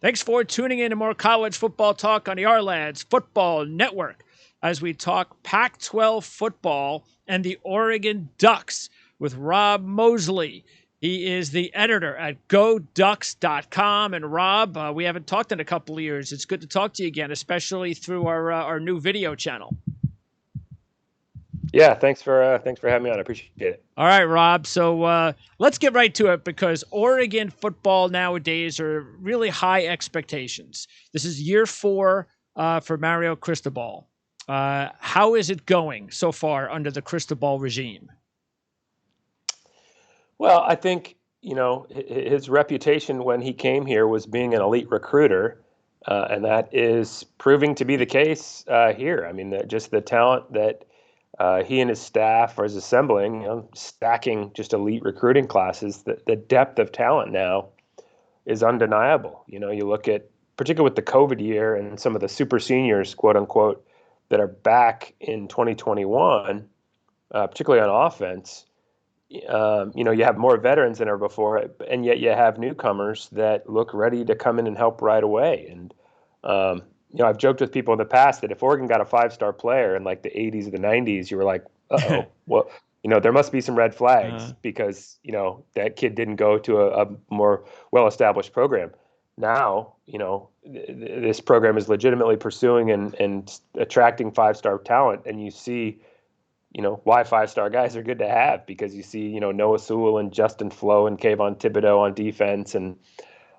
Thanks for tuning in to more college football talk on the Our Football Network as we talk Pac-12 football and the Oregon Ducks with Rob Moseley. He is the editor at GoDucks.com. And Rob, we haven't talked in a couple of years. It's good to talk to you again, especially through our new video channel. Yeah, thanks for having me on. I appreciate it. All right, Rob. So let's get right to it because Oregon football nowadays are really high expectations. This is year 4 for Mario Cristobal. How is it going so far under the Cristobal regime? Well, I think, his reputation when he came here was being an elite recruiter, and that is proving to be the case here. I mean, just the talent that he and his staff are assembling, stacking just elite recruiting classes. The depth of talent now is undeniable. You look at, particularly with the COVID year and some of the super seniors, quote unquote, that are back in 2021, particularly on offense. You have more veterans than ever before, and yet you have newcomers that look ready to come in and help right away. And I've joked with people in the past that if Oregon got a 5-star player in like the 80s or the 90s, you were like, uh-oh, well, there must be some red flags because, that kid didn't go to a more well-established program. Now, this program is legitimately pursuing and attracting 5-star talent, and you see, why 5-star guys are good to have, because you see, Noah Sewell and Justin Flo and Kayvon Thibodeaux on defense. And,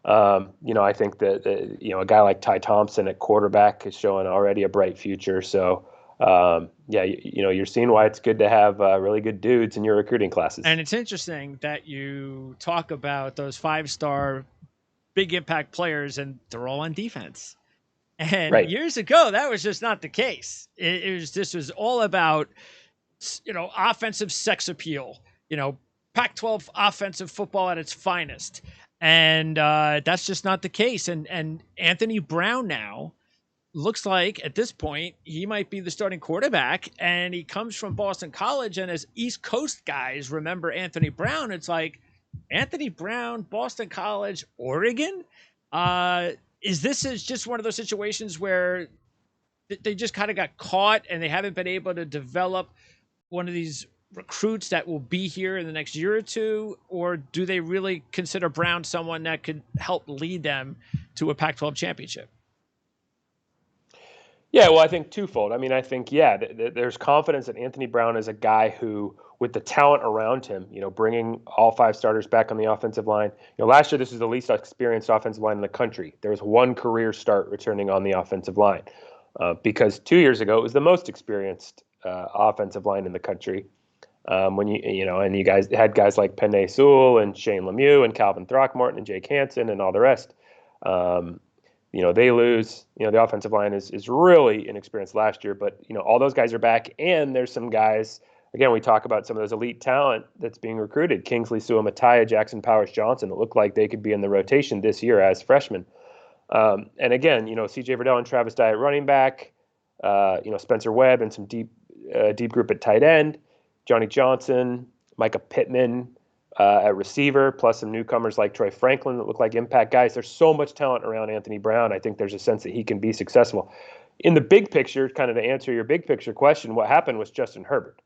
I think that, a guy like Ty Thompson at quarterback is showing already a bright future. So, you're seeing why it's good to have really good dudes in your recruiting classes. And it's interesting that you talk about those 5-star big impact players and they're all on defense. And right. Years ago, that was just not the case. This was all about, offensive sex appeal, Pac-12 offensive football at its finest. And that's just not the case. And Anthony Brown now looks like at this point, he might be the starting quarterback, and he comes from Boston College. And as East Coast guys remember Anthony Brown, it's like Anthony Brown, Boston College, Oregon. Is just one of those situations where they just kind of got caught and they haven't been able to develop one of these recruits that will be here in the next year or two, or do they really consider Brown someone that could help lead them to a Pac-12 championship? Yeah, well, I think twofold. I mean, I think, there's confidence that Anthony Brown is a guy who, with the talent around him, bringing all 5 starters back on the offensive line. Last year, this was the least experienced offensive line in the country. There was one career start returning on the offensive line because 2 years ago, it was the most experienced offensive line in the country. When you guys had guys like Penei Sewell and Shane Lemieux and Calvin Throckmorton and Jake Hansen and all the rest. They lose. The offensive line is really inexperienced last year, but all those guys are back, and there's some guys. Again, we talk about some of those elite talent that's being recruited: Kingsley Suamataia, Jackson Powers Johnson, that look like they could be in the rotation this year as freshmen. And again, C.J. Verdell and Travis Dye at running back. Spencer Webb and some deep group at tight end. Johnny Johnson, Micah Pittman at receiver, plus some newcomers like Troy Franklin that look like impact guys. There's so much talent around Anthony Brown. I think there's a sense that he can be successful. In the big picture, kind of to answer your big picture question, what happened was Justin Herbert.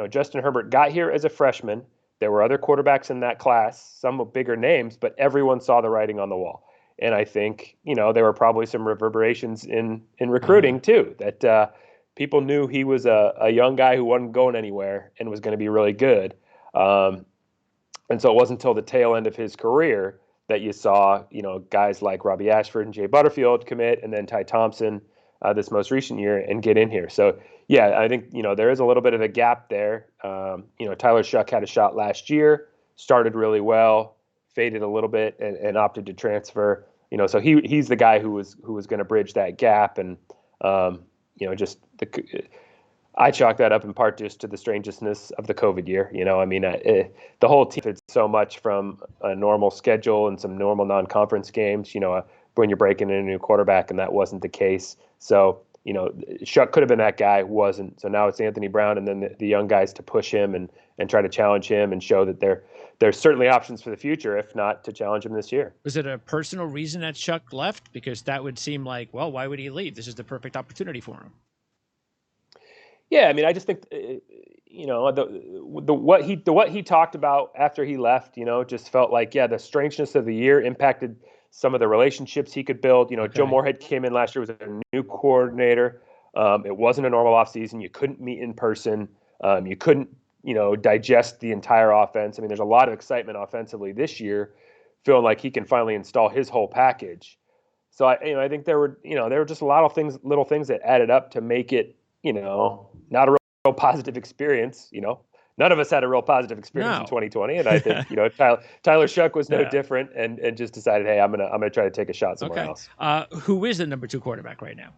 Justin Herbert got here as a freshman. There were other quarterbacks in that class, some with bigger names, but everyone saw the writing on the wall. And I think, there were probably some reverberations in recruiting too, that people knew he was a young guy who wasn't going anywhere and was going to be really good. And so it wasn't until the tail end of his career that you saw, guys like Robbie Ashford and Jay Butterfield commit, and then Ty Thompson this most recent year and get in here. So, I think, there is a little bit of a gap there. Tyler Shuck had a shot last year, started really well, faded a little bit and opted to transfer. So he's the guy who was going to bridge that gap. And, I chalk that up in part just to the strangeness of the COVID year. The whole team did so much from a normal schedule and some normal non-conference games, when you're breaking in a new quarterback, and that wasn't the case. So, Shuck could have been that guy, wasn't. So now it's Anthony Brown and then the young guys to push him and try to challenge him and show that there's certainly options for the future, if not to challenge him this year. Was it a personal reason that Chuck left? Because that would seem like, well, why would he leave? This is the perfect opportunity for him. Yeah, I mean, I just think, what he talked about after he left, just felt like, yeah, the strangeness of the year impacted some of the relationships he could build. Joe Moorhead came in last year, was a new coordinator. It wasn't a normal offseason. You couldn't meet in person. You couldn't, digest the entire offense. I mean, there's a lot of excitement offensively this year, feeling like he can finally install his whole package. So I think there were just a lot of little things that added up to make it, not a real positive experience. None of us had a real positive experience in 2020, and I think Tyler Shuck was no different, and just decided, hey, I'm gonna try to take a shot somewhere else. Who is the number 2 quarterback right now?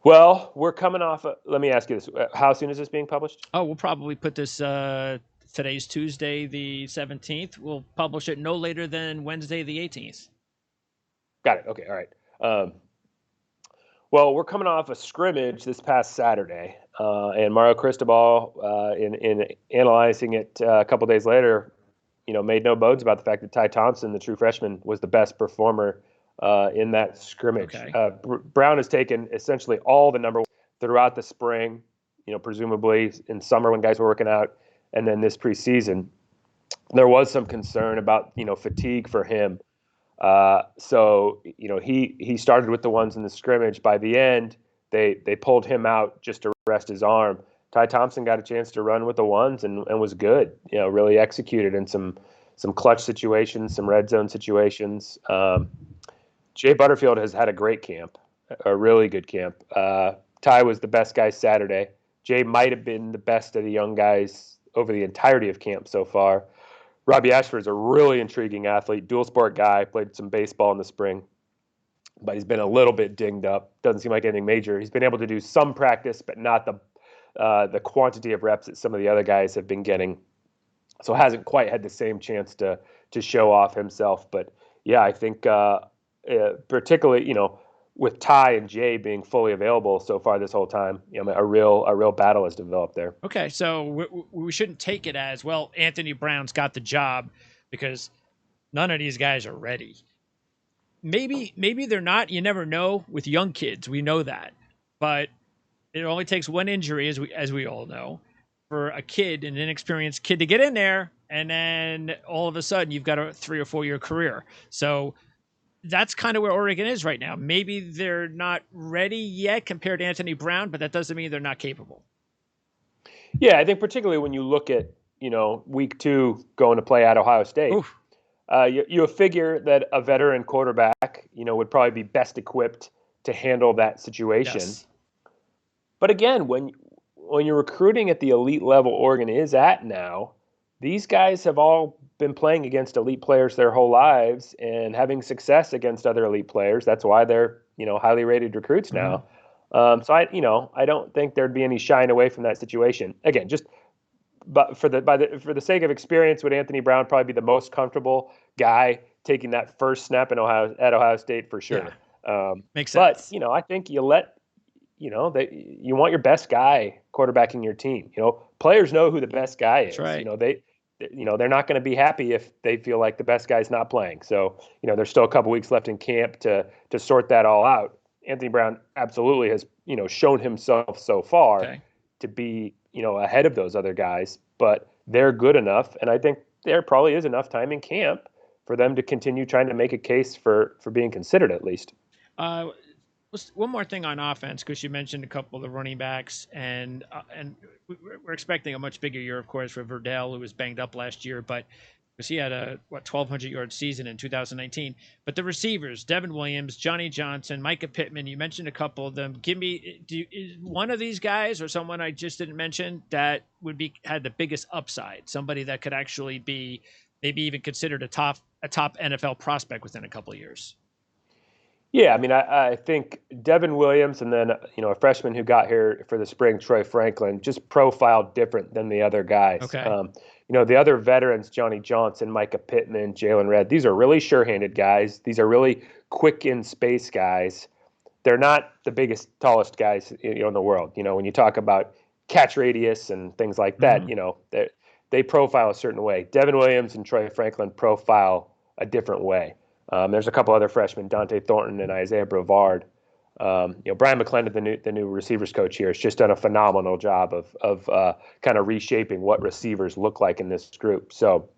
Well, we're coming off. Let me ask you this: how soon is this being published? Oh, we'll probably put this. Today's Tuesday, the 17th. We'll publish it no later than Wednesday, the 18th. Got it. Okay. All right. Well, we're coming off a scrimmage this past Saturday, and Mario Cristobal, in analyzing it a couple days later, made no bones about the fact that Ty Thompson, the true freshman, was the best performer in that scrimmage. Okay. Brown has taken essentially all the number throughout the spring, presumably in summer when guys were working out, and then this preseason. There was some concern about fatigue for him. So he started with the ones in the scrimmage. By the end, they pulled him out just to rest his arm. Ty Thompson got a chance to run with the ones and was good. Really executed in some clutch situations, some red zone situations. Jay Butterfield has had a great camp, a really good camp. Ty was the best guy Saturday. Jay might have been the best of the young guys over the entirety of camp so far. Robbie Ashford's a really intriguing athlete, dual sport guy, played some baseball in the spring, but he's been a little bit dinged up. Doesn't seem like anything major. He's been able to do some practice, but not the quantity of reps that some of the other guys have been getting. So hasn't quite had the same chance to show off himself. But yeah, I think particularly, with Ty and Jay being fully available so far this whole time, a real battle has developed there. Okay, so we shouldn't take it as, well, Anthony Brown's got the job because none of these guys are ready. Maybe they're not. You never know with young kids. We know that, but it only takes one injury, as we all know, for a kid, an inexperienced kid, to get in there, and then all of a sudden you've got a 3 or 4 year career. So that's kind of where Oregon is right now. Maybe they're not ready yet compared to Anthony Brown, but that doesn't mean they're not capable. Yeah, I think particularly when you look at, week 2 going to play at Ohio State, you figure that a veteran quarterback, would probably be best equipped to handle that situation. Yes. But again, when you're recruiting at the elite level Oregon is at now, these guys have all been playing against elite players their whole lives and having success against other elite players. That's why they're, highly rated recruits now. So I don't think there'd be any shying away from that situation. Again, but for the sake of experience, would Anthony Brown probably be the most comfortable guy taking that first snap at Ohio State for sure. Yeah. Makes sense. But I think you want your best guy quarterbacking your team. Players know who the best guy is. That's right. They're not going to be happy if they feel like the best guy's not playing. So, there's still a couple weeks left in camp to sort that all out. Anthony Brown absolutely has, shown himself so far to be, ahead of those other guys, but they're good enough. And I think there probably is enough time in camp for them to continue trying to make a case for being considered at least. One more thing on offense, because you mentioned a couple of the running backs, and we're expecting a much bigger year, of course, for Verdell, who was banged up last year, but because he had a 1,200-yard season in 2019. But the receivers, Devin Williams, Johnny Johnson, Micah Pittman, you mentioned a couple of them. Is one of these guys or someone I just didn't mention that had the biggest upside, somebody that could actually be maybe even considered a top NFL prospect within a couple of years? Yeah, I mean, I think Devin Williams and then, a freshman who got here for the spring, Troy Franklin, just profiled different than the other guys. Okay. The other veterans, Johnny Johnson, Micah Pittman, Jalen Redd, these are really sure-handed guys. These are really quick in space guys. They're not the biggest, tallest guys, in the world. When you talk about catch radius and things like that. They profile a certain way. Devin Williams and Troy Franklin profile a different way. There's a couple other freshmen, Dante Thornton and Isaiah Brevard. Brian McClendon, the new receivers coach here, has just done a phenomenal job of kind of reshaping what receivers look like in this group. So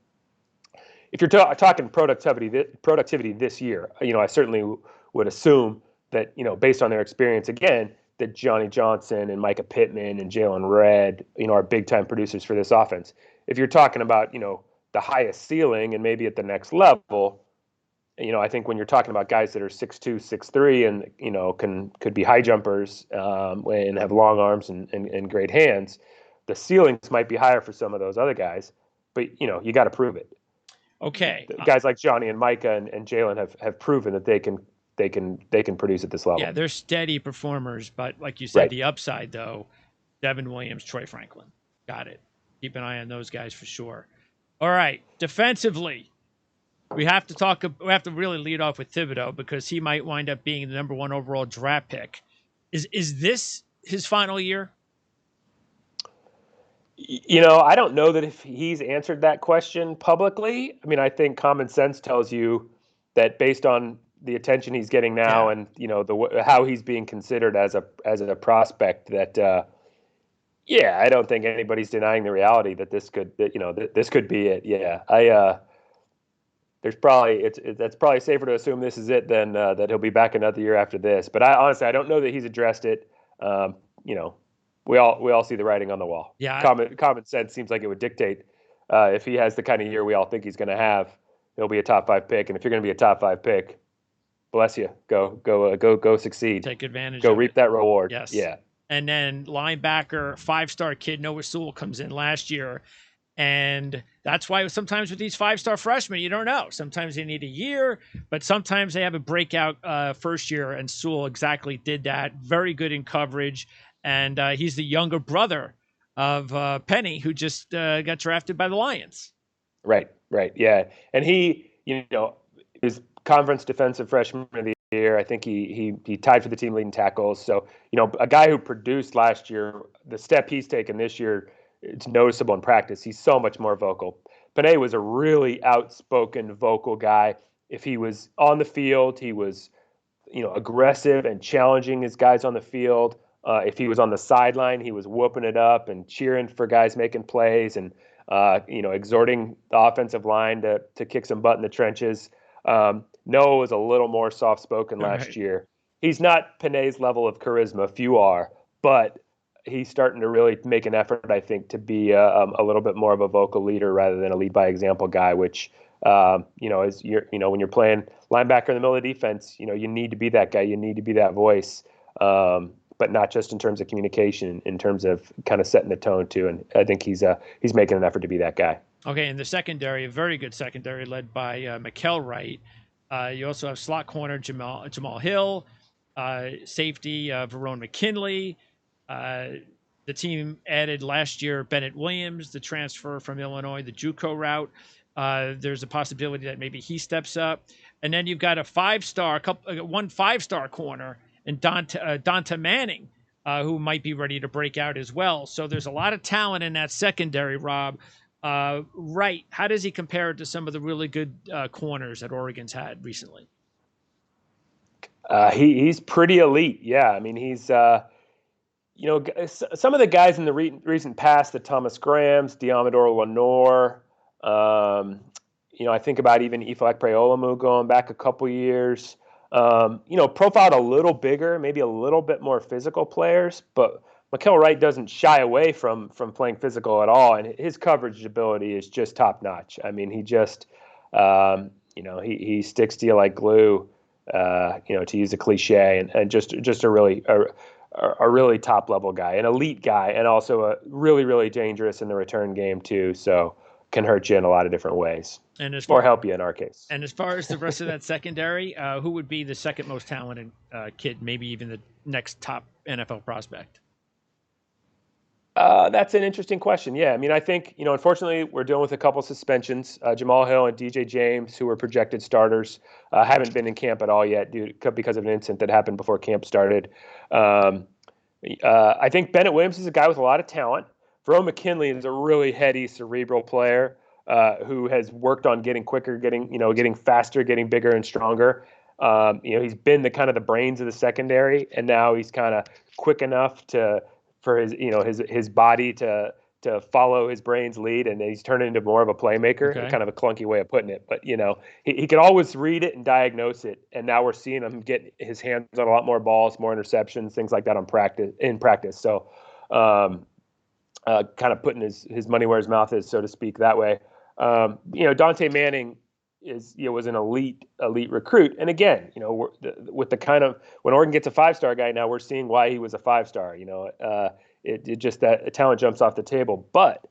if you're talking productivity this year, I certainly would assume that, based on their experience, again, that Johnny Johnson and Micah Pittman and Jalen Redd, are big time producers for this offense. If you're talking about, the highest ceiling and maybe at the next level, I think when you're talking about guys that are 6'2", 6'3", and could be high jumpers and have long arms and great hands, the ceilings might be higher for some of those other guys. But you got to prove it. Okay, guys like Johnny and Micah and Jalen have proven that they can produce at this level. Yeah, they're steady performers, but like you said, right. The upside though, Devin Williams, Troy Franklin, got it. Keep an eye on those guys for sure. All right, defensively. We have to really lead off with Thibodeaux because he might wind up being the number 1 overall draft pick. Is this his final year? I don't know that if he's answered that question publicly. I mean, I think common sense tells you that based on the attention he's getting now and how he's being considered as a prospect, that I don't think anybody's denying the reality that this could be it. Yeah, that's probably safer to assume this is it than that he'll be back another year after this. But honestly, I don't know that he's addressed it. We all see the writing on the wall. Yeah, common sense seems like it would dictate if he has the kind of year we all think he's going to have, he'll be a top 5 pick. And if you're going to be a top 5 pick, bless you. Go succeed. Take advantage. Go reap that reward. Yes. Yeah. And then linebacker, 5-star kid Noah Sewell comes in last year. And that's why sometimes with these 5-star freshmen, you don't know. Sometimes they need a year, but sometimes they have a breakout first year, and Sewell exactly did that. Very good in coverage, and he's the younger brother of Penny, who just got drafted by the Lions. Right, yeah. And he, is conference defensive freshman of the year. I think he tied for the team leading tackles. So, a guy who produced last year, the step he's taken this year, it's noticeable in practice. He's so much more vocal. Panay was a really outspoken, vocal guy. If he was on the field, he was, aggressive and challenging his guys on the field. If he was on the sideline, he was whooping it up and cheering for guys making plays and, exhorting the offensive line to kick some butt in the trenches. Noah was a little more soft-spoken last year. He's not Panay's level of charisma. Few are, but he's starting to really make an effort, I think, to be a little bit more of a vocal leader rather than a lead by example guy, which, is when you're playing linebacker in the middle of the defense, you need to be that guy. You need to be that voice, but not just in terms of communication, in terms of kind of setting the tone too. And I think he's making an effort to be that guy. Okay, in the secondary, a very good secondary led by Mykael Wright. You also have slot corner Jamal Hill, safety Verone McKinley. The team added last year Bennett Williams, the transfer from Illinois, the JUCO route. There's a possibility that maybe he steps up. And then you've got one 5-star corner and Donta Manning, who might be ready to break out as well. So there's a lot of talent in that secondary, Rob. Right. How does he compare to some of the really good corners that Oregon's had recently? He's pretty elite. Yeah. I mean, he's, some of the guys in the recent past, the Thomas Grahams, Diamador Lenore, I think about even Ifeak Preolamu going back a couple years, profiled a little bigger, maybe a little bit more physical players, but Mykael Wright doesn't shy away from playing physical at all, and his coverage ability is just top notch. I mean, he just, he sticks to you like glue, to use a cliche, and just a really top level guy, an elite guy, and also a really, really dangerous in the return game too. So can hurt you in a lot of different ways, or help you in our case. And as far as the rest of that secondary, who would be the second most talented kid, maybe even the next top NFL prospect? That's an interesting question. Yeah, I mean, I think, unfortunately, we're dealing with a couple suspensions. Jamal Hill and DJ James, who were projected starters, haven't been in camp at all yet because of an incident that happened before camp started. I think Bennett Williams is a guy with a lot of talent. Verone McKinley is a really heady, cerebral player who has worked on getting quicker, getting faster, getting bigger and stronger. He's been the kind of the brains of the secondary, and now he's kind of quick enough for his body to follow his brain's lead, and he's turned into more of a playmaker. Okay. Kind of a clunky way of putting it, but he can always read it and diagnose it. And now we're seeing him get his hands on a lot more balls, more interceptions, things like that in practice. So, kind of putting his money where his mouth is, so to speak, that way. Dante Manning was an elite recruit, and again, with the kind of when Oregon gets a 5-star guy now, we're seeing why he was a 5-star. It just that talent jumps off the table, but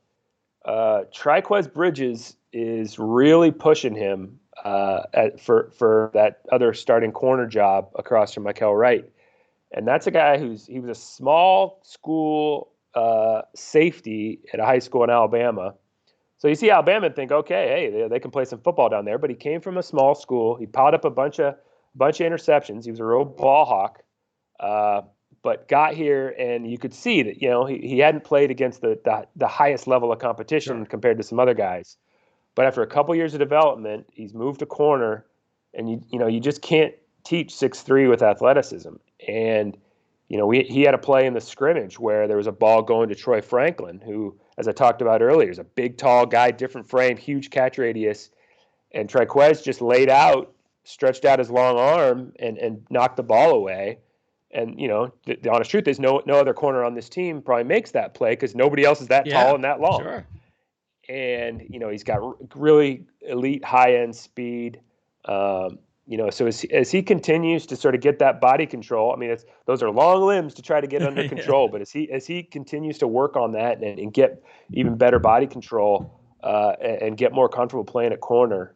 Triquez Bridges is really pushing him for that other starting corner job across from Mykael Wright, and that's a guy he was a small school safety at a high school in Alabama. So you see Alabama and think, okay, hey, they can play some football down there. But he came from a small school. He piled up a bunch of interceptions. He was a real ball hawk, but got here, and you could see that he hadn't played against the highest level of competition compared to some other guys. But after a couple years of development, he's moved to corner, and you just can't teach 6'3" with athleticism. And he had a play in the scrimmage where there was a ball going to Troy Franklin, who, as I talked about earlier, is a big, tall guy, different frame, huge catch radius. And Triquez just laid out, stretched out his long arm, and knocked the ball away. And, the honest truth is no other corner on this team probably makes that play because nobody else is that tall and that long. Sure. And, he's got really elite high-end speed. So as he continues to sort of get that body control, I mean, those are long limbs to try to get under control. But as he continues to work on that and get even better body control and get more comfortable playing at corner,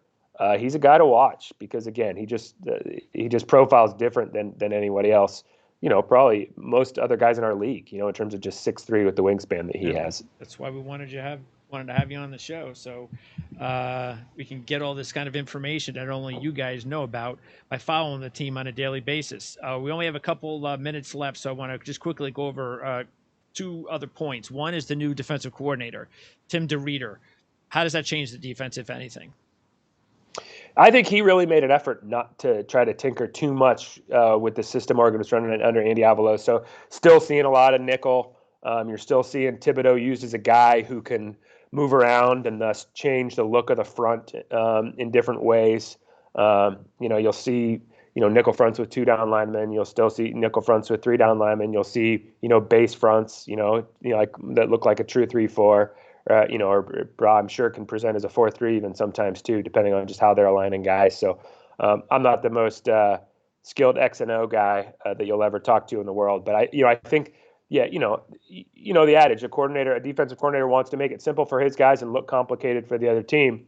he's a guy to watch because again, he just profiles different than anybody else. Probably most other guys in our league. In terms of just 6'3" with the wingspan that he has. That's why we wanted to have you on the show, so we can get all this kind of information that only you guys know about by following the team on a daily basis. We only have a couple minutes left, so I want to just quickly go over two other points. One is the new defensive coordinator, Tim DeRuyter. How does that change the defense, if anything? I think he really made an effort not to try to tinker too much with the system Oregon was running under Andy Avalos. So still seeing a lot of nickel. You're still seeing Thibodeaux used as a guy who can move around and thus change the look of the front in different ways. You'll see, nickel fronts with 2 down linemen. You'll still see nickel fronts with 3 down linemen. You'll see, base fronts, like that look like a true 3-4. Or I'm sure can present as a 4-3 even sometimes too, depending on just how they're aligning guys. So I'm not the most skilled X and O guy that you'll ever talk to in the world, but I think, the adage, a defensive coordinator wants to make it simple for his guys and look complicated for the other team.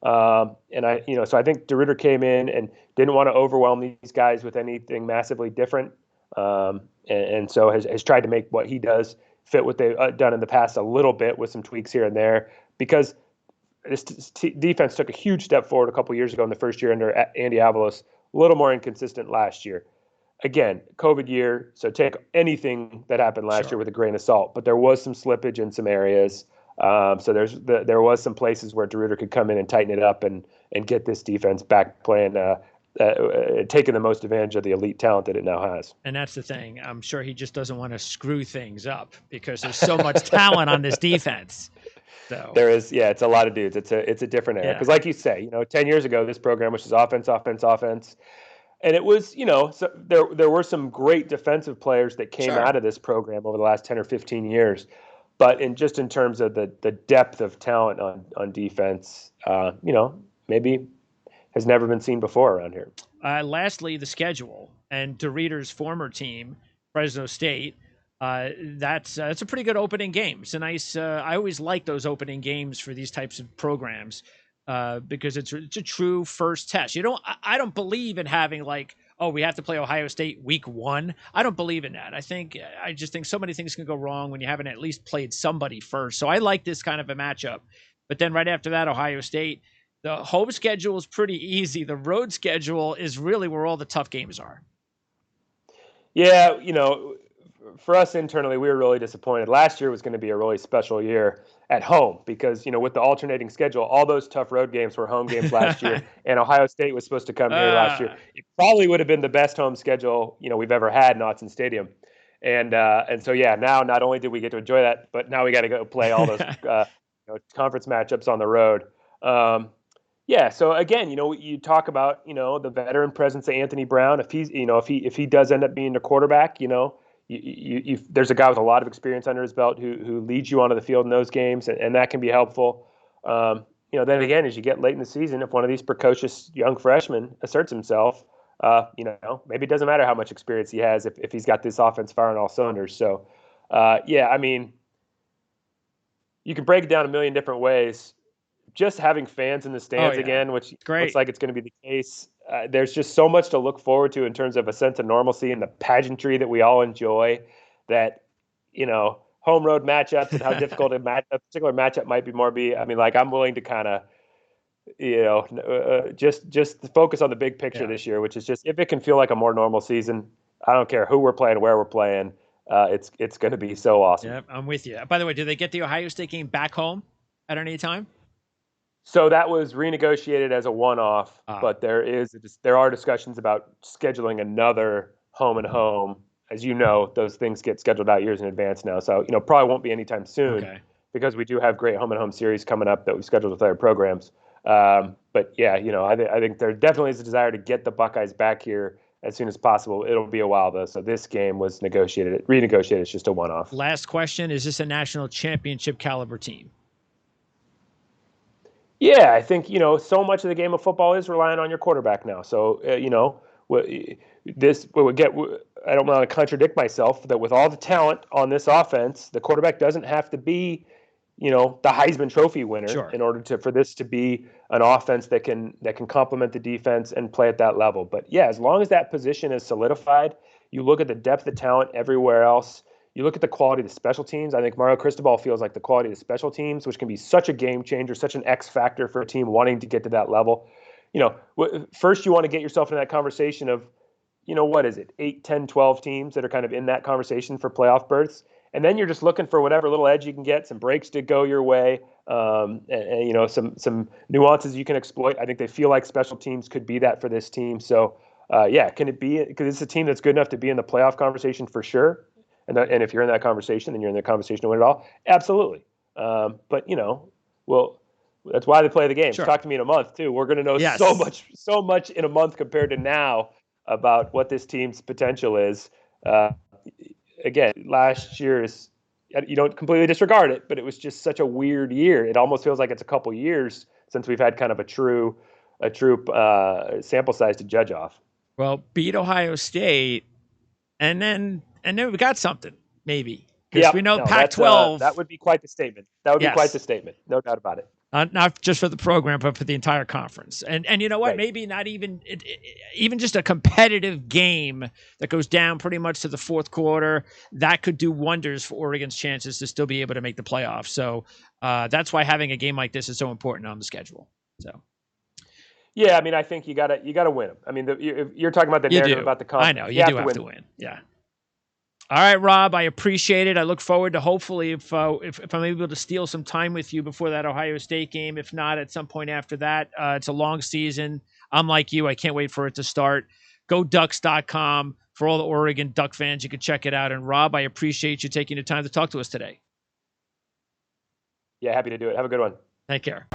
So I think DeRuyter came in and didn't want to overwhelm these guys with anything massively different, and so has tried to make what he does fit what they've done in the past a little bit with some tweaks here and there, because this defense took a huge step forward a couple years ago in the first year under Andy Avalos, a little more inconsistent last year. Again, COVID year, so take anything that happened last year with a grain of salt, but there was some slippage in some areas. So there was some places where DeRuyter could come in and tighten it up and get this defense back playing, taking the most advantage of the elite talent that it now has. And that's the thing. I'm sure he just doesn't want to screw things up because there's so much talent on this defense. So there is, it's a lot of dudes. It's a different era. Because like you say, 10 years ago, this program was just offense. And it was, so there were some great defensive players that came out of this program over the last 10 or 15 years. But in terms of the depth of talent on defense, maybe has never been seen before around here. Lastly, the schedule and DeRuyter's former team, Fresno State. That's a pretty good opening game. It's a nice. I always like those opening games for these types of programs because it's a true first test. I don't believe in having we have to play Ohio State week 1. I don't believe in that. I just think so many things can go wrong when you haven't at least played somebody first. So I like this kind of a matchup. But then right after that, Ohio State. The home schedule is pretty easy. The road schedule is really where all the tough games are. Yeah, for us internally, we were really disappointed. Last year was going to be a really special year at home because, with the alternating schedule, all those tough road games were home games last year, and Ohio State was supposed to come here last year. It probably would have been the best home schedule, we've ever had in Autzen Stadium. And so, yeah, now not only did we get to enjoy that, but now we got to go play all those conference matchups on the road. Yeah. So again, you talk about, the veteran presence of Anthony Brown. If he's, if he does end up being the quarterback, there's a guy with a lot of experience under his belt who leads you onto the field in those games, and that can be helpful. Then again, as you get late in the season, if one of these precocious young freshmen asserts himself, maybe it doesn't matter how much experience he has if he's got this offense firing all cylinders. So, yeah, I mean, you can break it down a million different ways. Just having fans in the stands again, which looks like it's going to be the case. There's just so much to look forward to in terms of a sense of normalcy and the pageantry that we all enjoy. That, home road matchups and how difficult a particular matchup might be. I mean, like, I'm willing to kind of, just focus on the big picture this year, which is just if it can feel like a more normal season. I don't care who we're playing, where we're playing. It's going to be so awesome. Yeah, I'm with you. By the way, do they get the Ohio State game back home at any time? So that was renegotiated as a one-off, but there are discussions about scheduling another home and home. As you know, those things get scheduled out years in advance now. So, probably won't be anytime soon because we do have great home and home series coming up that we scheduled with other programs. But yeah, I think there definitely is a desire to get the Buckeyes back here as soon as possible. It'll be a while though. So this game was renegotiated. It's just a one-off. Last question. Is this a national championship caliber team? Yeah, I think, so much of the game of football is relying on your quarterback now. So, I don't want to contradict myself that with all the talent on this offense, the quarterback doesn't have to be, the Heisman Trophy winner in order for this to be an offense that can complement the defense and play at that level. But yeah, as long as that position is solidified, you look at the depth of talent everywhere else. You look at the quality of the special teams. I think Mario Cristobal feels like the quality of the special teams, which can be such a game changer, such an X factor for a team wanting to get to that level. First you want to get yourself in that conversation of, what is it, 8, 10, 12 teams that are kind of in that conversation for playoff berths. And then you're just looking for whatever little edge you can get, some breaks to go your way, and some nuances you can exploit. I think they feel like special teams could be that for this team. So, can it be? Because it's a team that's good enough to be in the playoff conversation for sure. And if you're in that conversation, then you're in the conversation to win it all. Absolutely. But that's why they play the game. Talk to me in a month too. We're going to know so much in a month compared to now about what this team's potential is. Again, last year you don't completely disregard it, but it was just such a weird year. It almost feels like it's a couple years since we've had kind of a true sample size to judge off. Well, beat Ohio State, and then we got something, maybe. Because we know Pac-12. That would be quite the statement. That would be quite the statement. No doubt about it. Not just for the program, but for the entire conference. And you know what? Right. Maybe not even just a competitive game that goes down pretty much to the fourth quarter. That could do wonders for Oregon's chances to still be able to make the playoffs. So that's why having a game like this is so important on the schedule. So. Yeah, I mean, I think you gotta win them. I mean, you're talking about the narrative about the conference. I know you do have to win. Yeah. All right, Rob, I appreciate it. I look forward to hopefully if I'm able to steal some time with you before that Ohio State game. If not, at some point after that. It's a long season. I'm like you. I can't wait for it to start. GoDucks.com. For all the Oregon Duck fans, you can check it out. And Rob, I appreciate you taking the time to talk to us today. Yeah, happy to do it. Have a good one. Take care.